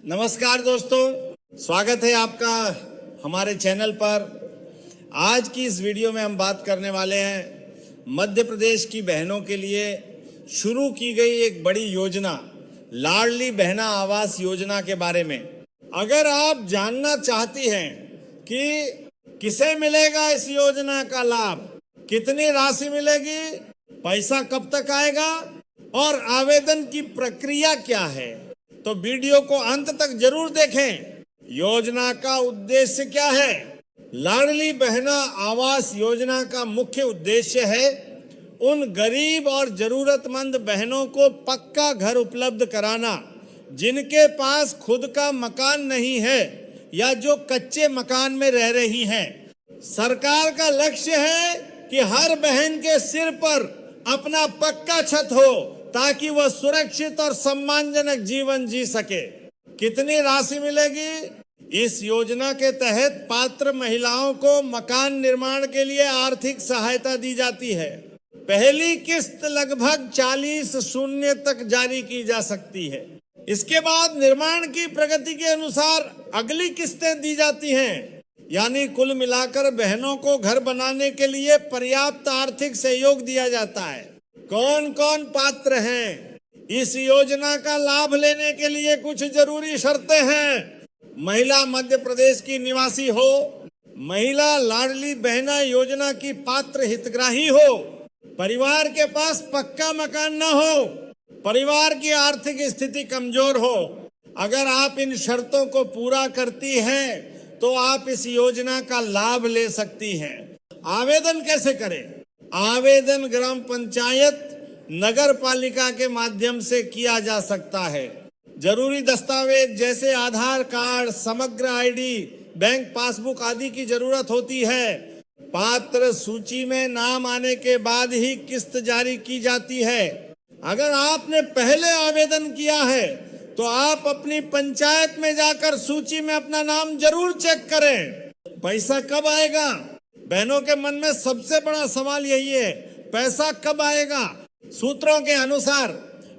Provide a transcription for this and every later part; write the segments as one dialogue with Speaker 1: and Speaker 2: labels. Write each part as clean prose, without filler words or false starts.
Speaker 1: नमस्कार दोस्तों, स्वागत है आपका हमारे चैनल पर। आज की इस वीडियो में हम बात करने वाले हैं मध्य प्रदेश की बहनों के लिए शुरू की गई एक बड़ी योजना, लाडली बहना आवास योजना के बारे में। अगर आप जानना चाहती हैं कि किसे मिलेगा इस योजना का लाभ, कितनी राशि मिलेगी, पैसा कब तक आएगा और आवेदन की प्रक्रिया क्या है, तो वीडियो को अंत तक जरूर देखें। योजना का उद्देश्य क्या है? लाडली बहना आवास योजना का मुख्य उद्देश्य है उन गरीब और जरूरतमंद बहनों को पक्का घर उपलब्ध कराना जिनके पास खुद का मकान नहीं है या जो कच्चे मकान में रह रही हैं। सरकार का लक्ष्य है कि हर बहन के सिर पर अपना पक्का छत हो ताकि वह सुरक्षित और सम्मानजनक जीवन जी सके। कितनी राशि मिलेगी? इस योजना के तहत पात्र महिलाओं को मकान निर्माण के लिए आर्थिक सहायता दी जाती है। पहली किस्त लगभग 40 शून्य तक जारी की जा सकती है। इसके बाद निर्माण की प्रगति के अनुसार अगली किस्तें दी जाती हैं। यानी कुल मिलाकर बहनों को घर बनाने के लिए पर्याप्त आर्थिक सहयोग दिया जाता है। कौन कौन पात्र हैं? इस योजना का लाभ लेने के लिए कुछ जरूरी शर्तें हैं। महिला मध्य प्रदेश की निवासी हो, महिला लाडली बहना योजना की पात्र हितग्राही हो, परिवार के पास पक्का मकान न हो, परिवार की आर्थिक स्थिति कमजोर हो। अगर आप इन शर्तों को पूरा करती हैं तो आप इस योजना का लाभ ले सकती हैं। आवेदन कैसे करें? आवेदन ग्राम पंचायत, नगर पालिका के माध्यम से किया जा सकता है। जरूरी दस्तावेज जैसे आधार कार्ड, समग्र आईडी, बैंक पासबुक आदि की जरूरत होती है। पात्र सूची में नाम आने के बाद ही किस्त जारी की जाती है। अगर आपने पहले आवेदन किया है तो आप अपनी पंचायत में जाकर सूची में अपना नाम जरूर चेक करें। पैसा कब आएगा? बहनों के मन में सबसे बड़ा सवाल यही है, पैसा कब आएगा? सूत्रों के अनुसार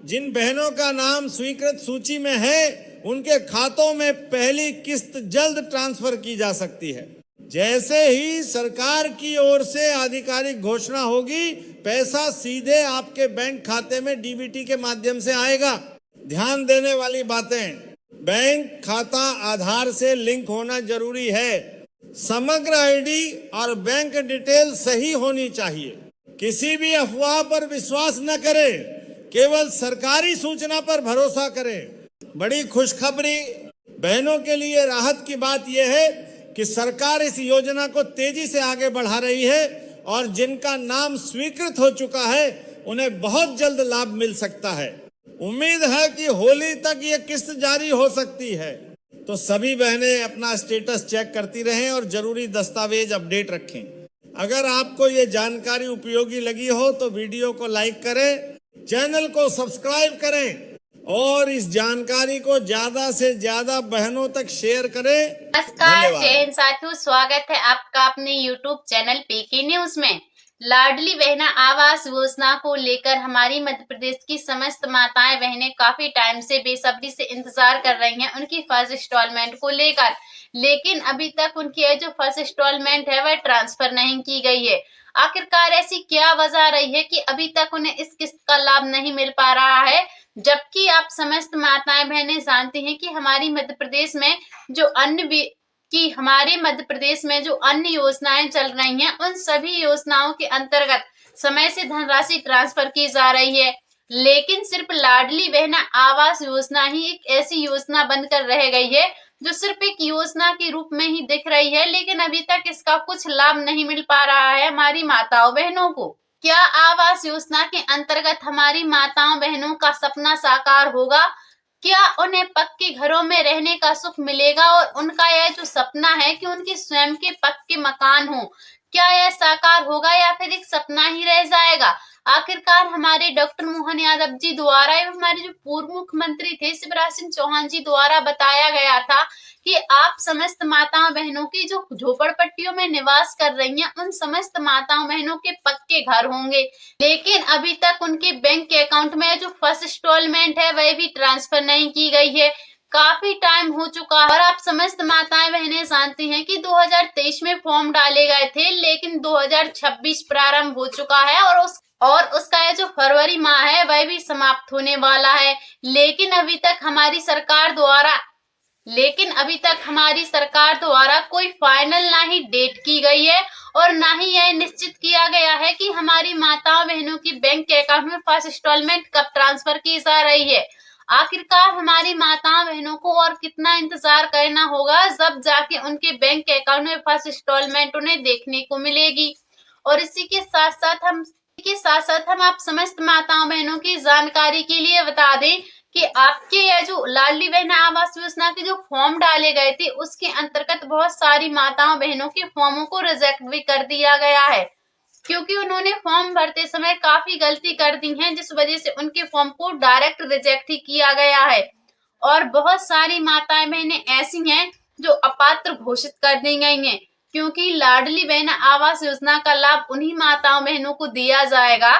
Speaker 1: जिन बहनों का नाम स्वीकृत सूची में है उनके खातों में पहली किस्त जल्द ट्रांसफर की जा सकती है। जैसे ही सरकार की ओर से आधिकारिक घोषणा होगी, पैसा सीधे आपके बैंक खाते में डीबीटी के माध्यम से आएगा। ध्यान देने वाली बातें, बैंक खाता आधार से लिंक होना जरूरी है। समग्र आईडी और बैंक डिटेल सही होनी चाहिए। किसी भी अफवाह पर विश्वास न करें, केवल सरकारी सूचना पर भरोसा करें। बड़ी खुशखबरी बहनों के लिए राहत की बात यह है कि सरकार इस योजना को तेजी से आगे बढ़ा रही है और जिनका नाम स्वीकृत हो चुका है उन्हें बहुत जल्द लाभ मिल सकता है। उम्मीद है कि होली तक ये किस्त जारी हो सकती है। तो सभी बहनें अपना स्टेटस चेक करती रहें और जरूरी दस्तावेज अपडेट रखें। अगर आपको ये जानकारी उपयोगी लगी हो तो वीडियो को लाइक करें, चैनल को सब्सक्राइब करें और इस जानकारी को ज्यादा से ज्यादा बहनों तक शेयर करें।
Speaker 2: नमस्कार, जय हिंद साथियों, स्वागत है आपका अपने YouTube चैनल पीके न्यूज में। लाडली बहना आवास योजना को लेकर हमारी मध्य प्रदेश की समस्त माताएं बहनें काफी टाइम से बेसब्री से इंतजार कर रही हैं उनकी फर्स्ट इंस्टॉलमेंट को लेकर, लेकिन अभी तक उनकी जो फर्स्ट इंस्टॉलमेंट है वह ट्रांसफर नहीं की गई है। आखिरकार ऐसी क्या वजह रही है कि अभी तक उन्हें इस किस्त का लाभ नहीं मिल पा रहा है, जबकि आप समस्त माताएं बहनें जानती हैं कि हमारे मध्य प्रदेश में जो अन्य योजनाएं चल रही हैं उन सभी योजनाओं के अंतर्गत समय से धनराशि ट्रांसफर की जा रही है, लेकिन सिर्फ लाडली बहना आवास योजना ही एक ऐसी योजना बनकर रह गई है जो सिर्फ एक योजना के रूप में ही दिख रही है, लेकिन अभी तक इसका कुछ लाभ नहीं मिल पा रहा है हमारी माताओं बहनों को। क्या आवास योजना के अंतर्गत हमारी माताओं बहनों का सपना साकार होगा? क्या उन्हें पक्के घरों में रहने का सुख मिलेगा और उनका यह जो सपना है कि उनके स्वयं के पक्के मकान हो, क्या यह साकार होगा या फिर एक सपना ही रह जाएगा? आखिरकार हमारे डॉक्टर मोहन यादव जी द्वारा एवं हमारे जो पूर्व मुख्यमंत्री थे शिवराज सिंह चौहान जी द्वारा बताया गया था कि आप समस्त माताओं बहनों की जो झोपड़पट्टियों में निवास कर रही हैं उन समस्त माताओं बहनों के पक्के घर होंगे, लेकिन अभी तक उनके बैंक के अकाउंट में जो फर्स्ट इंस्टॉलमेंट है वह भी ट्रांसफर नहीं की गई है। काफी टाइम चुका है और आप समस्त माताएं बहनें जानती हैं कि 2023 में फॉर्म डाले गए थे, लेकिन 2026 प्रारंभ हो चुका है और उसका ये जो फरवरी माह है वह भी समाप्त होने वाला है। लेकिन अभी तक हमारी सरकार द्वारा कोई फाइनल ना ही डेट की गई है और ना ही यह निश्चित किया गया है कि हमारी माताओं बहनों की बैंक अकाउंट में फर्स्ट इंस्टॉलमेंट कब ट्रांसफर की जा रही है। आखिरकार हमारी माताओं बहनों को और कितना इंतजार करना होगा जब जाके उनके बैंक अकाउंट में फर्स्ट इंस्टॉलमेंट उन्हें देखने को मिलेगी। और इसी के साथ साथ हम आप समस्त माताओं बहनों की जानकारी के लिए बता दें कि आपके यह जो लाडली बहना आवास योजना के जो फॉर्म डाले गए थे उसके अंतर्गत बहुत सारी माताओं बहनों के फॉर्मों को रिजेक्ट भी कर दिया गया है, क्योंकि उन्होंने फॉर्म भरते समय काफी गलती कर दी है, जिस वजह से उनके फॉर्म को डायरेक्ट रिजेक्ट ही किया गया है। और बहुत सारी माताएं बहनें ऐसी हैं जो अपात्र घोषित कर दी गई हैं, क्योंकि लाडली बहना आवास योजना का लाभ उन्हीं माताओं बहनों को दिया जाएगा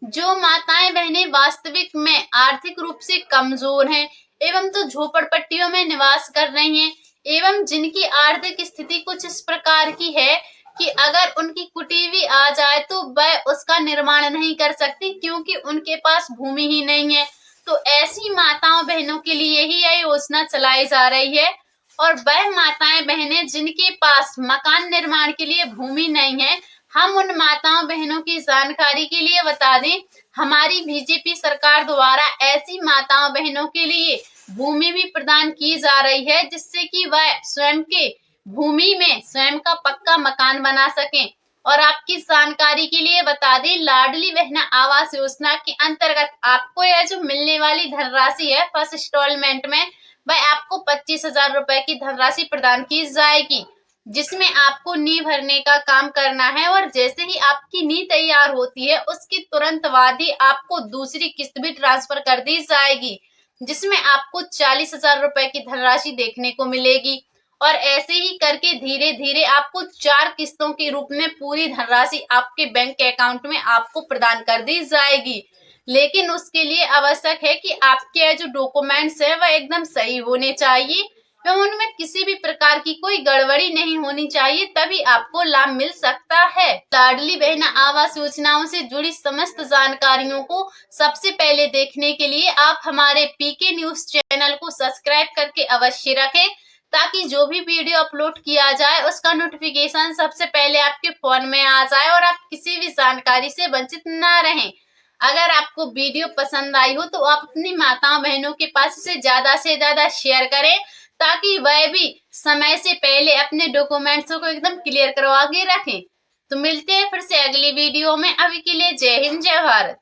Speaker 2: जो माताएं बहनें वास्तविक में आर्थिक रूप से कमजोर हैं एवं तो झोपड़पट्टियों में निवास कर रही हैं एवं जिनकी आर्थिक स्थिति कुछ इस प्रकार की है कि अगर उनकी कुटीवी आ जाए तो वह उसका निर्माण नहीं कर सकती, क्योंकि उनके पास भूमि ही नहीं है। तो ऐसी माताओं बहनों के लिए ही यह योजना चलाई जा रही है। और वह माताएं बहनें जिनके पास मकान निर्माण के लिए भूमि नहीं है, हम उन माताओं बहनों की जानकारी के लिए बता दें, हमारी बीजेपी सरकार द्वारा ऐसी माताओं बहनों के लिए भूमि भी प्रदान की जा रही है, जिससे कि वह स्वयं के भूमि में स्वयं का पक्का मकान बना सकें। और आपकी जानकारी के लिए बता दें, लाडली बहना आवास योजना के अंतर्गत आपको यह जो मिलने वाली धनराशि है फर्स्ट इंस्टॉलमेंट में, वह आपको 25,000 रुपए की धनराशि प्रदान की जाएगी, जिसमें आपको नींव भरने का काम करना है। और जैसे ही आपकी नींव तैयार होती है उसके तुरंत बाद ही आपको दूसरी किस्त भी ट्रांसफर कर दी जाएगी, जिसमें आपको 40,000 रुपए की धनराशि देखने को मिलेगी। और ऐसे ही करके धीरे धीरे आपको 4 किस्तों के रूप में पूरी धनराशि आपके बैंक अकाउंट में आपको प्रदान कर दी जाएगी। लेकिन उसके लिए आवश्यक है कि आपके जो डॉक्यूमेंट्स है वह एकदम सही होने चाहिए एवं उनमें किसी भी प्रकार की कोई गड़बड़ी नहीं होनी चाहिए, तभी आपको लाभ मिल सकता है। लाडली बहना आवास योजनाओं से जुड़ी समस्त जानकारियों को सबसे पहले देखने के लिए आप हमारे पीके न्यूज चैनल को सब्सक्राइब करके अवश्य रखें, ताकि जो भी वीडियो अपलोड किया जाए उसका नोटिफिकेशन सबसे पहले आपके फोन में आ जाए और आप किसी भी जानकारी से वंचित न रहें। अगर आपको वीडियो पसंद आई हो तो आप अपनी माताओं बहनों के पास इसे ज्यादा से ज्यादा शेयर करें, ताकि वह भी समय से पहले अपने डॉक्यूमेंट्स को एकदम क्लियर करवा के रखें। तो मिलते हैं फिर से अगली वीडियो में। अभी के लिए जय हिंद, जय भारत।